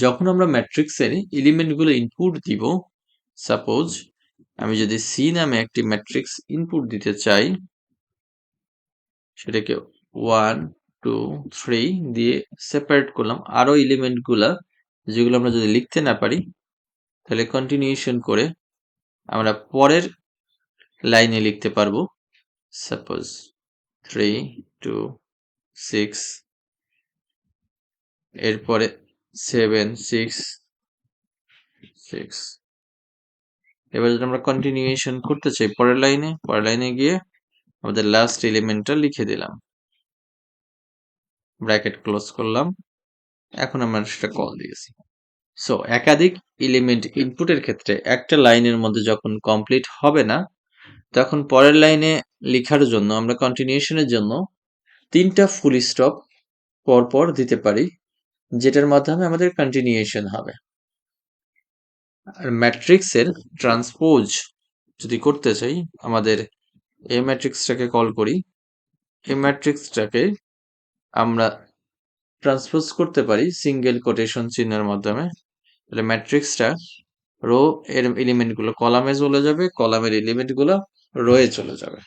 যখন আমরা ম্যাট্রিক্সের এলিমেন্টগুলো ইনপুট দিব, সাপোজ আমি যদি সি নামে একটি ম্যাট্রিক্স ইনপুট দিতে চাই, সেটাকে 1 2 3 দিয়ে সেপারেট করলাম আরো এলিমেন্টগুলা, যেগুলো আমরা যদি লিখতে না পারি তাহলে কন্টিনিউশন করে আমরা পরের লাইনে লিখতে পারবো। সাপোজ 3 2 6, এরপরে 7 6 6। এবার যদি আমরা কন্টিনিউশন করতে চাই পরের লাইনে গিয়ে আমাদের লাস্ট এলিমেন্টটা লিখে দিলাম, ব্র্যাকেট ক্লোজ করলাম। এখন আমরা সেটা কল দিয়েছি। সো একাধিক এলিমেন্ট ইনপুটের ক্ষেত্রে একটা লাইনের মধ্যে যখন কমপ্লিট হবে না, তখন পরের লাইনে লেখার জন্য আমরা কন্টিনিউশনের জন্য 3টা ফুল স্টপ পরপর দিতে পারি, যেটার মাধ্যমে আমাদের কন্টিনিউশন হবে। আর ম্যাট্রিক্সের ট্রান্সপোজ যদি করতে চাই, আমাদের এই ম্যাট্রিক্সটাকে কল করি। এই ম্যাট্রিক্সটাকে আমরা ট্রান্সপোজ করতে পারি সিঙ্গেল কোটেশন চিহ্নের মাধ্যমে। তাহলে ম্যাট্রিক্সটা রো এর এলিমেন্টগুলো কলামে চলে যাবে, কলামের এলিমেন্টগুলো রোয়ে চলে যাবে।